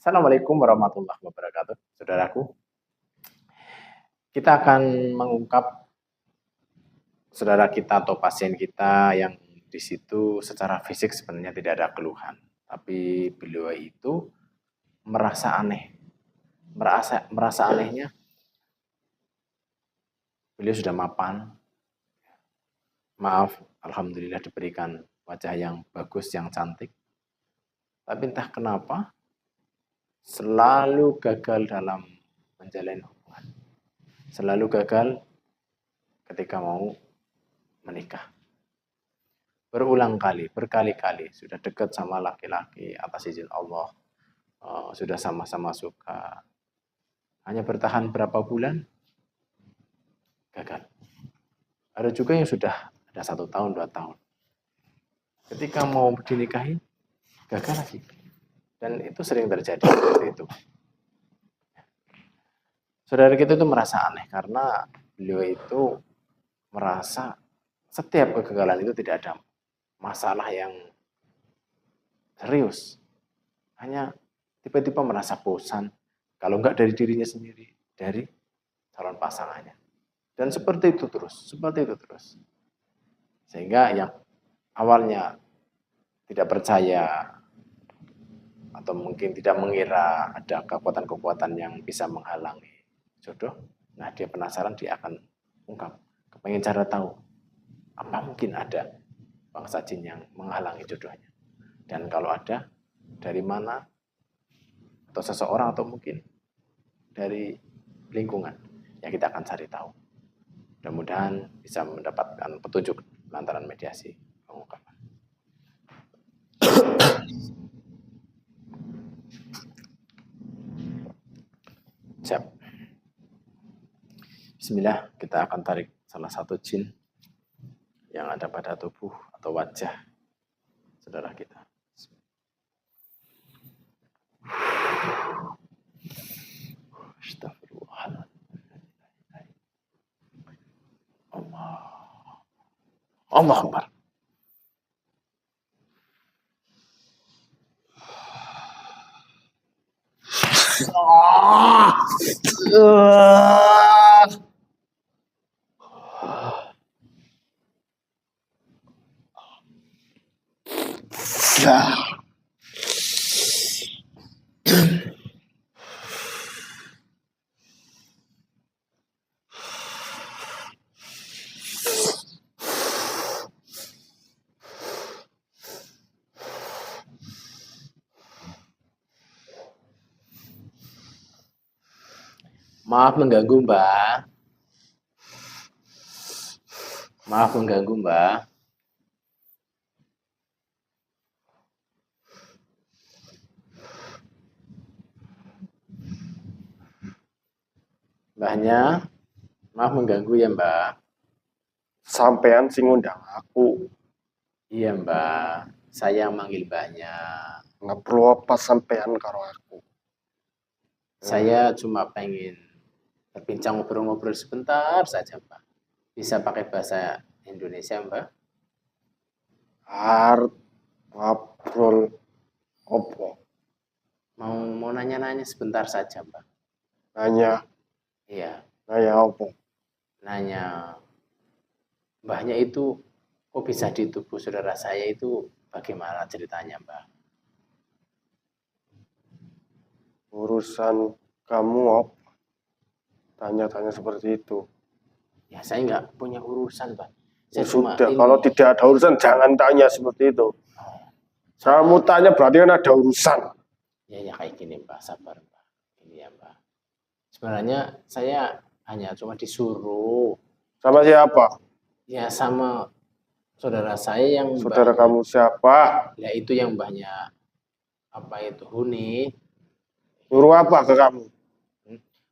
Assalamualaikum warahmatullahi wabarakatuh, saudaraku. Kita akan mengungkap saudara kita atau pasien kita yang di situ secara fisik sebenarnya tidak ada keluhan, tapi beliau itu merasa aneh. Merasa anehnya, beliau sudah mapan. Maaf, alhamdulillah diberikan wajah yang bagus, yang cantik. Tapi entah kenapa selalu gagal dalam menjalin hubungan. Selalu gagal ketika mau menikah. Berulang kali, berkali-kali sudah dekat sama laki-laki atas izin Allah, sudah sama-sama suka. Hanya bertahan berapa bulan, gagal. Ada juga yang sudah ada 1 tahun, 2 tahun. Ketika mau dinikahi, gagal lagi. Dan itu sering terjadi seperti itu. Saudara kita itu merasa aneh karena beliau itu merasa setiap kegagalan itu tidak ada masalah yang serius. Hanya tiba-tiba merasa bosan. Kalau enggak dari dirinya sendiri, dari calon pasangannya. Dan seperti itu terus. Sehingga yang awalnya tidak percaya atau mungkin tidak mengira ada kekuatan-kekuatan yang bisa menghalangi jodoh. Nah, dia penasaran, dia akan ungkap. Kepengen cara tahu, apa mungkin ada bangsa jin yang menghalangi jodohnya. Dan kalau ada, dari mana? Atau seseorang atau mungkin dari lingkungan. Ya kita akan cari tahu. Mudah-mudahan bisa mendapatkan petunjuk lantaran mediasi pengungkapan. Siap. Bismillah, kita akan tarik salah satu jin yang ada pada tubuh atau wajah saudara kita. Astagfirullahaladzim. Allah Akbar. Maaf mengganggu, Mbak. Maaf mengganggu, Mbak. Mbahnya, maaf mengganggu ya, Mbak. Sampean sing ngundang aku. Iya, Mbak. Saya yang manggil Mbahnya. Nggak perlu apa sampean karo aku. Saya cuma pengen berbincang ngobrol-ngobrol sebentar saja, Mbak. Bisa pakai bahasa Indonesia, Mbak? Arep ngobrol opo? Mau nanya-nanya sebentar saja, Mbak. Nanya. Iya. Nanya opo? Nanya, Mbahnya itu kok bisa di tubuh saudara saya itu bagaimana ceritanya, Mbak? Urusan kamu apa? Tanya-tanya seperti itu. Ya, saya nggak punya urusan, Mbak. Saya Sudah, cuma kalau tidak ada urusan jangan tanya seperti itu. Kamu tanya berarti kan ada urusan. Ya kayak gini, Mbak. Sabar, Mbak. Ini ya, Mbak. Sebenarnya saya hanya cuma disuruh. Sama siapa? Ya, sama saudara saya yang Saudara mbahnya, kamu siapa? ya itu yang mbahnya apa itu Huni. Nyuruh apa ke kamu?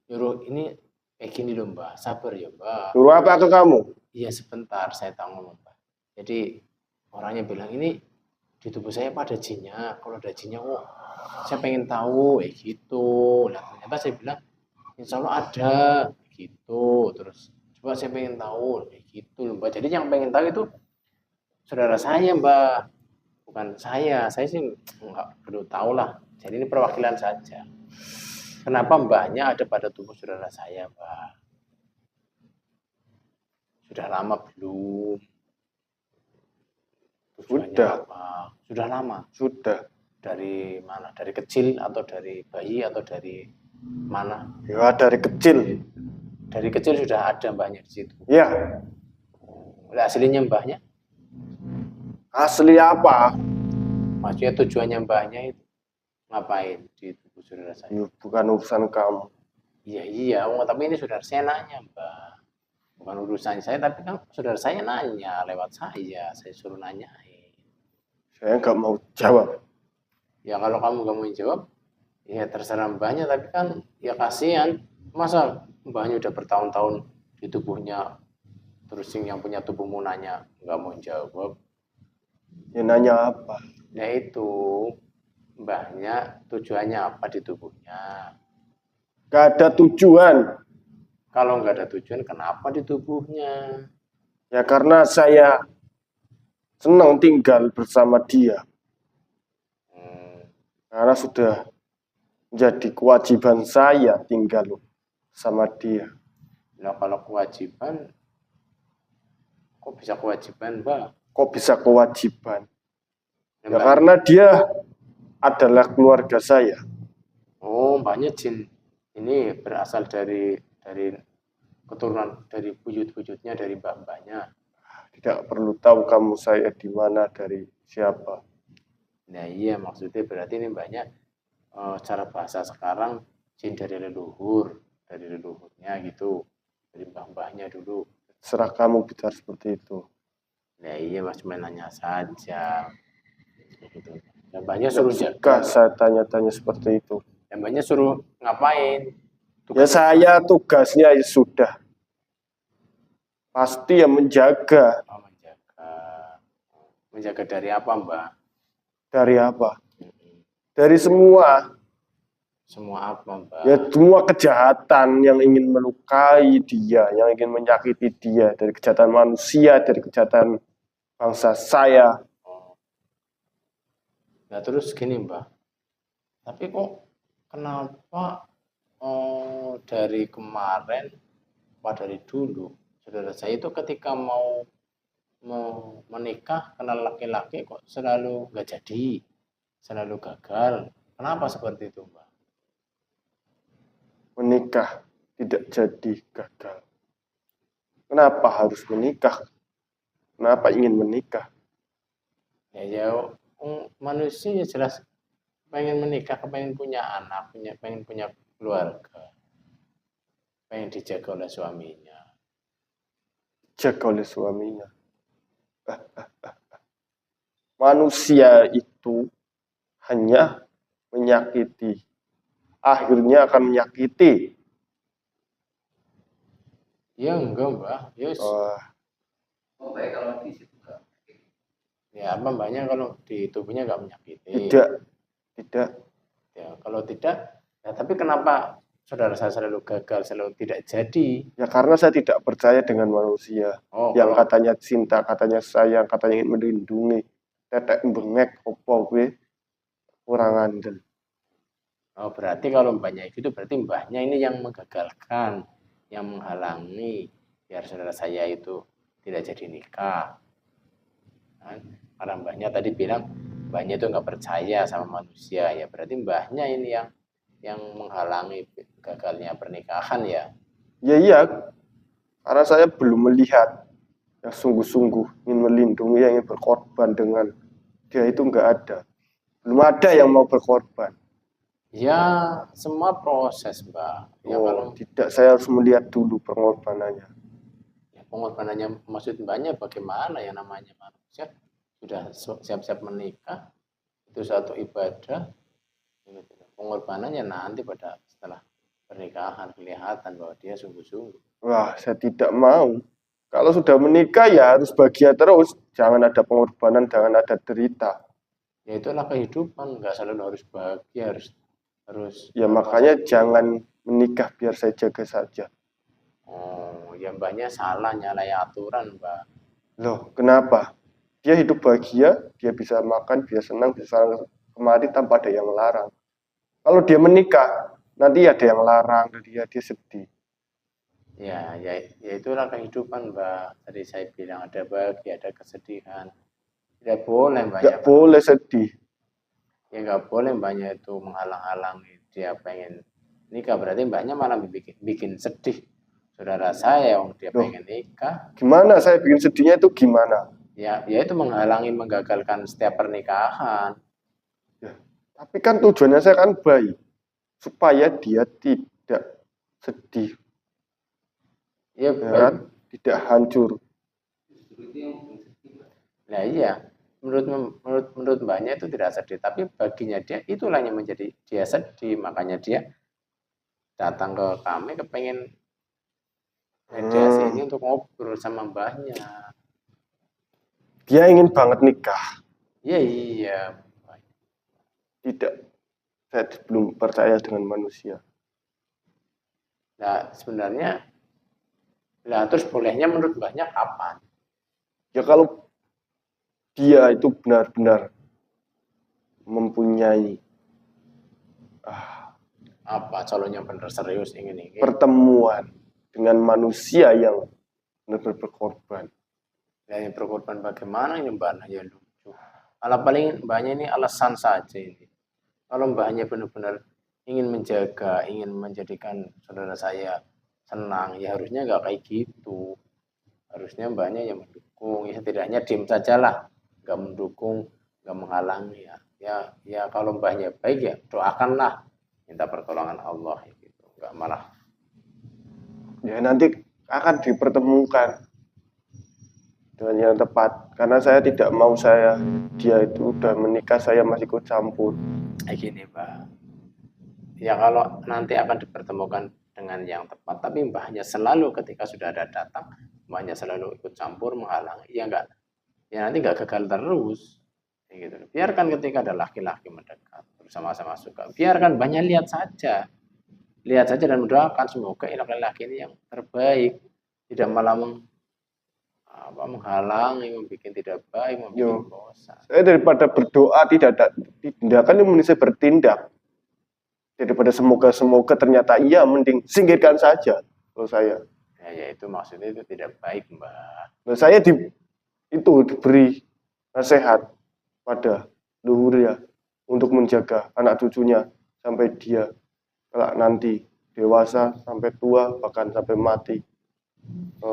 Nyuruh ini kayak gini loh, Mbak. Sabar ya, Mbak. Nyuruh apa ke kamu? Iya, sebentar saya tahu ngomong, Mbak. Jadi orangnya bilang ini di tubuh saya apa ada jinnya. Kalau ada jinnya, oh saya pengen tahu gitu. Nah, ternyata saya bilang insya Allah ada gitu. Terus coba saya pengen tahu kayak gitu loh, Mbak. Jadi yang pengen tahu itu saudara saya, Mbak, bukan saya. Saya sih nggak perlu tahu lah. Jadi ini perwakilan saja. Kenapa mbahnya ada pada tubuh saudara saya, Mbak? Sudah lama belum? Tujuannya Sudah. apa? Sudah lama. Sudah. Dari mana? Dari kecil atau dari bayi atau dari mana? Ya dari kecil. Dari kecil sudah ada mbahnya di situ. Ya. Aslinya mbahnya? Asli apa? Maksudnya tujuannya mbahnya itu ngapain di tubuh saudara saya? Ya, bukan urusan kamu. Iya, tapi ini saudara saya nanya, Mbak. Bukan urusan saya, tapi kan saudara saya nanya lewat saya suruh nanyain. Saya nggak mau jawab. Ya kalau kamu nggak mau jawab, ya terserah mbahnya, tapi kan ya kasihan. Masa mbahnya udah bertahun-tahun di tubuhnya, terus yang punya tubuhmu nanya, nggak mau jawab. Ya nanya apa? Ya itu, mbahnya tujuannya apa di tubuhnya? Gak ada tujuan. Kalau nggak ada tujuan, kenapa di tubuhnya? Ya karena saya senang tinggal bersama dia. Karena sudah menjadi kewajiban saya tinggal sama dia. Nah kalau kewajiban, kok bisa kewajiban, Mbak? Kok bisa kewajiban? Ya karena dia adalah keluarga saya. Oh, mbaknya jin ini berasal dari keturunan, dari buyut-buyutnya, dari mbah-mbahnya. Tidak perlu tahu kamu saya di mana, dari siapa. Nah iya, maksudnya berarti ini mbahnya cara bahasa sekarang jin dari leluhurnya gitu, dari mbah-mbahnya dulu. Serah kamu bicara seperti itu. Nah iya, mas cuma nanya saja. Gitu. Dan mbahnya suruh jaga. Saya tanya-tanya seperti itu. Dan mbahnya suruh ngapain? Ya saya tugasnya ya sudah. Pasti yang menjaga. Oh, menjaga. Menjaga dari apa, Mbak? Dari apa? Dari semua. Semua apa, Mbak? Ya semua kejahatan yang ingin melukai dia, yang ingin menyakiti dia, dari kejahatan manusia, dari kejahatan bangsa saya. Nah terus gini, Mbak, tapi kok kenapa dari kemarin, dari dulu, saudara saya itu ketika mau menikah kenal laki-laki kok selalu nggak jadi, selalu gagal. Kenapa seperti itu, Mbak? Menikah tidak jadi, gagal. Kenapa harus menikah? Kenapa ingin menikah? Ya manusia jelas pengen menikah, pengen punya anak, pengen punya keluarga, pengen dijaga oleh suaminya. Dijaga oleh suaminya. Manusia itu hanya menyakiti. Akhirnya akan menyakiti. Ya enggak, Mbak. Yes. Oh baik kalau di situ enggak. Ya apa mbaknya kalau di tubuhnya enggak menyakiti? Tidak. Ya kalau tidak, ya tapi kenapa saudara saya selalu gagal, selalu tidak jadi? Ya karena saya tidak percaya dengan manusia. Yang katanya cinta, katanya sayang, katanya ingin melindungi. Tetek bengek, opo gue, kurang andel. Oh berarti kalau mbaknya itu berarti mbahnya ini yang menggagalkan, yang menghalangi biar saudara saya itu tidak jadi nikah. Karena mbahnya tadi bilang mbahnya itu nggak percaya sama manusia, ya berarti mbahnya ini yang menghalangi gagalnya pernikahan ya. Iya, karena saya belum melihat yang sungguh-sungguh ingin melindungi, yang ingin berkorban dengan dia itu nggak ada. Belum ada yang mau berkorban. Ya, semua proses, Mbak. Ya, kalau tidak, saya harus melihat dulu pengorbanannya. Ya, pengorbanannya maksud Mbaknya bagaimana ya, namanya manusia sudah siap-siap menikah, itu satu ibadah. Pengorbanannya nanti setelah pernikahan kelihatan bahwa dia sungguh-sungguh. Wah, saya tidak mau. Kalau sudah menikah ya harus bahagia terus, jangan ada pengorbanan, jangan ada derita. Ya itulah kehidupan, nggak selalu harus bahagia, harus ya makanya jangan menikah, biar saya jaga saja. Oh, ya mbaknya salah, nyalahi aturan, Mbak. Loh, kenapa? Dia hidup bahagia, dia bisa makan, dia senang, bisa kemari tanpa ada yang melarang. Kalau dia menikah, nanti ada yang larang, dia sedih. Ya itulah kehidupan, Mbak. Tadi saya bilang ada bahagia, ada kesedihan. Tidak boleh Nggak banyak. boleh sedih. Ya nggak boleh banyak itu menghalang-halangi dia pengen nikah. Berarti mbaknya malah bikin sedih saudara saya, dia pengen nikah. Gimana saya bikin sedihnya itu gimana? Ya itu menghalangi, menggagalkan setiap pernikahan. Ya, tapi kan tujuannya saya kan baik, supaya dia tidak sedih. Ya, kan? Tidak hancur. Nah iya, menurut mbaknya itu tidak sedih, tapi baginya dia itulah yang menjadi dia sedih, makanya dia datang ke kami kepengen mediasi ini untuk ngobrol sama mbahnya. Dia ingin banget nikah. Iya. Tidak, saya belum percaya dengan manusia. Nah sebenarnya, terus bolehnya menurut mbahnya kapan? Ya kalau dia itu benar-benar mempunyai apa calonnya benar serius ingin pertemuan dengan manusia yang benar-benar berkorban. Yang berkorban bagaimana ini mbaknya ya lucu. Alah paling mbaknya ini alasan saja ini. Kalau mbaknya benar-benar ingin menjaga, ingin menjadikan saudara saya senang, ya harusnya nggak kayak gitu. Harusnya mbaknya yang mendukung, ya setidaknya diem sajalah, nggak mendukung, nggak menghalangi ya kalau mbaknya baik ya doakanlah, minta pertolongan Allah gitu, nggak malah. Ya nanti akan dipertemukan dengan yang tepat, karena saya tidak mau dia itu udah menikah saya masih ikut campur. Gini Pak, ya kalau nanti akan dipertemukan dengan yang tepat, tapi mbahnya selalu ketika sudah ada datang, mbahnya selalu ikut campur menghalangi, ya nanti nggak gagal terus. Gitu. Biarkan ketika ada laki-laki mendekat bersama-sama suka, biarkan banyak lihat saja dan mendoakan semoga laki-laki ini yang terbaik, tidak malah menghalangi, membuat tidak baik, membuat bosan. Saya daripada berdoa tidak ada tindakan, yang saya bertindak. Daripada semoga ternyata iya, mending singkirkan saja kalau saya. Ya itu maksudnya itu tidak baik, Mbak. Nah, saya diberi nasihat pada leluhurnya untuk menjaga anak cucunya sampai dia kelak nanti dewasa, sampai tua, bahkan sampai mati.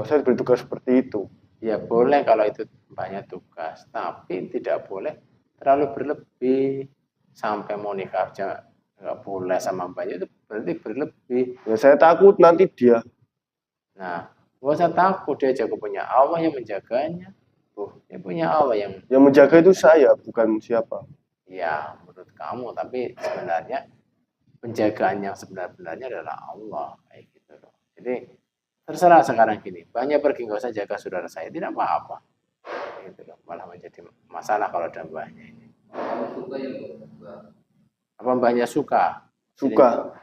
Saya diberi tugas seperti itu. Ya boleh kalau itu banyak tugas, tapi tidak boleh terlalu berlebih sampai mau nikah aja nggak boleh sama mbaknya, itu berarti berlebih. Ya saya takut nanti dia. Nah, nggak usah takut, dia jago punya Allah yang menjaganya. Dia punya Allah yang menjaga itu saya, bukan siapa. Ya, menurut kamu, tapi sebenarnya penjagaan yang sebenarnya adalah Allah, kayak gitu loh. Jadi terserah sekarang gini, mbahnya pergi nggak usah jaga saudara saya, tidak apa-apa. Gitu loh, malah menjadi masalah kalau ada mbahnya ini. Apa mbahnya suka? Suka.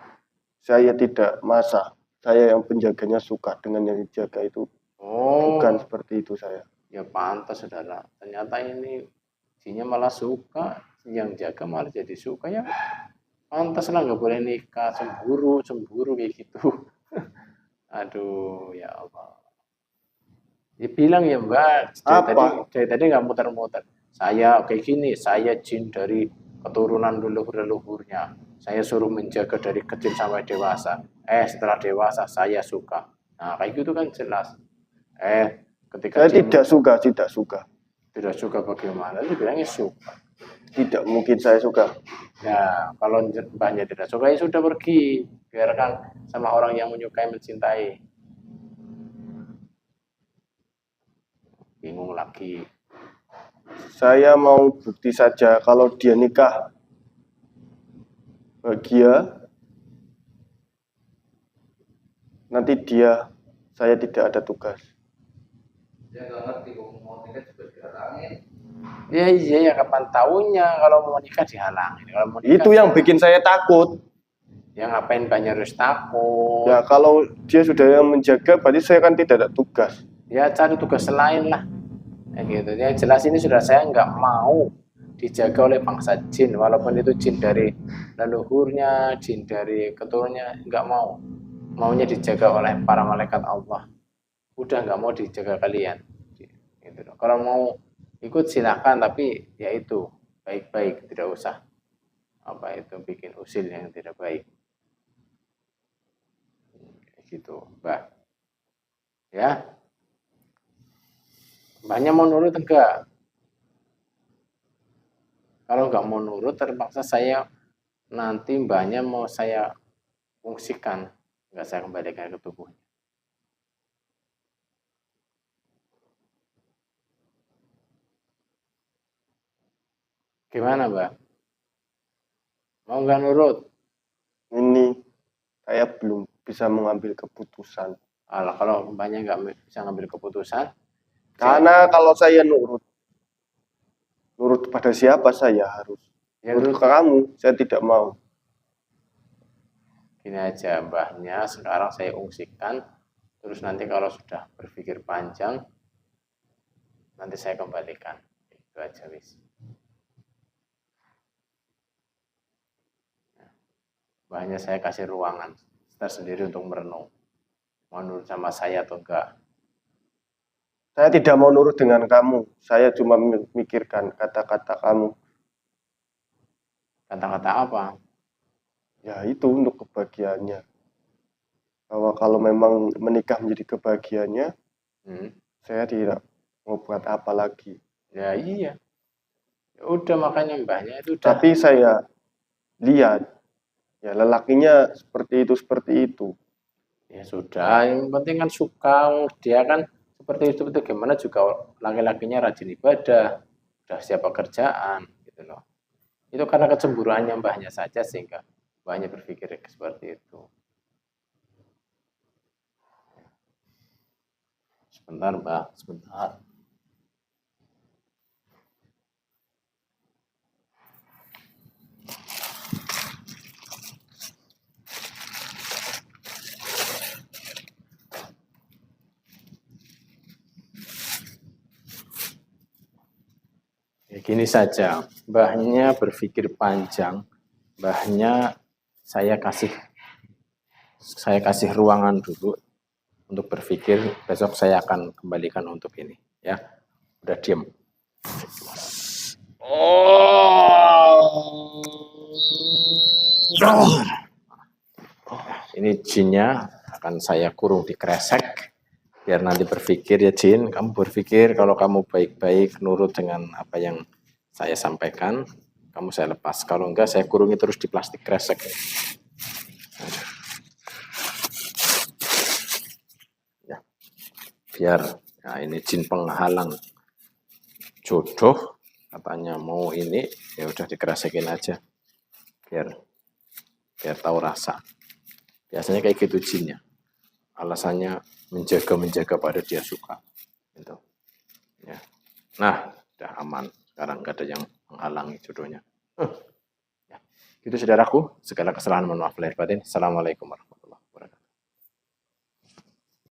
Saya tidak masak. Saya yang penjaganya suka dengan yang dijaga itu. Bukan seperti itu saya. Ya pantas saudara, ternyata ini jinya malah suka, yang jaga malah jadi suka, ya pantas lah, nggak boleh nikah, cemburu kayak gitu. Aduh ya Allah, ya bilang ya Mbak, dari tadi nggak muter-muter, saya kayak gini, saya jin dari keturunan leluhurnya, saya suruh menjaga dari kecil sampai dewasa, setelah dewasa saya suka. Nah kayak gitu kan jelas. Ketika saya tidak suka. Tidak suka bagaimana? Itu bilangnya suka. Tidak mungkin saya suka. Ya, kalau mbahnya tidak suka ya sudah pergi. Biarkan sama orang yang menyukai, mencintai. Bingung lagi. Saya mau bukti saja kalau dia nikah bahagia, nanti saya tidak ada tugas. Dia nggak ngerti kok mau nikah juga dihalangin. Iya, kapan tahunya kalau mau nikah dihalangin. Kalau mau nikah, itu yang bikin saya takut. Ya ngapain banyak harus takut? Ya kalau dia sudah yang menjaga, berarti saya kan tidak ada tugas. Ya cari tugas lain lah. Gitu. Yang jelas ini sudah saya nggak mau dijaga oleh bangsa jin, walaupun itu jin dari leluhurnya, jin dari keturunannya, nggak mau. Maunya dijaga oleh para malaikat Allah. Udah nggak mau dijaga kalian. Gitu. Kalau mau ikut silahkan, tapi ya itu baik-baik, tidak usah apa itu bikin usil yang tidak baik. Gitu, Mbak. Ya. Mbaknya mau nurut enggak? Kalau nggak mau nurut, terpaksa saya nanti mbaknya mau saya fungsikan, nggak saya kembalikan ke tubuhnya. Gimana, Mbak? Mau nggak nurut? Ini saya belum bisa mengambil keputusan. Kalau mbaknya nggak bisa ngambil keputusan, Karena kalau saya nurut pada siapa saya harus? ya Nurut nurut. ke kamu, saya tidak mau. Gini aja, mbahnya sekarang saya ungsikan, terus nanti kalau sudah berpikir panjang, nanti saya kembalikan. Itu aja, wis. Mbahnya saya kasih ruangan tersendiri untuk merenung. Mau nurut sama saya atau enggak? Saya tidak mau nurut dengan kamu. Saya cuma memikirkan kata-kata kamu. Kata-kata apa? Ya itu untuk kebahagiaannya. Bahwa kalau memang menikah menjadi kebahagiaannya, saya tidak mau buat apa lagi. Ya iya. Ya udah, makanya mbahnya itu udah. Tapi saya lihat, ya lelakinya seperti itu. Ya sudah, yang penting kan suka, dia kan seperti itu gimana juga laki-lakinya rajin ibadah, udah siap pekerjaan gitu loh. Itu karena kecemburuannya mbahnya saja sehingga mbahnya berpikir seperti itu. Sebentar, Mbak, sebentar. Ya, gini saja, mbahnya berpikir panjang, mbahnya saya kasih ruangan dulu untuk berpikir, besok saya akan kembalikan untuk ini, ya. Udah diem. Ini jinnya akan saya kurung di kresek biar nanti berpikir, ya jin, kamu berpikir kalau kamu baik-baik nurut dengan apa yang saya sampaikan, kamu saya lepas. Kalau enggak, saya kurungi terus di plastik kresek. Ya, biar, nah ini jin penghalang jodoh, katanya mau ini, ya udah dikeresekin aja, biar tahu rasa. Biasanya kayak gitu jinnya. Alasannya menjaga pada dia suka. Gitu. Ya. Nah, udah aman. Sekarang nggak ada yang menghalangi jodohnya. Ya. Itu saudaraku, segala kesalahan mohon maaf lahir batin. Assalamualaikum warahmatullahi wabarakatuh.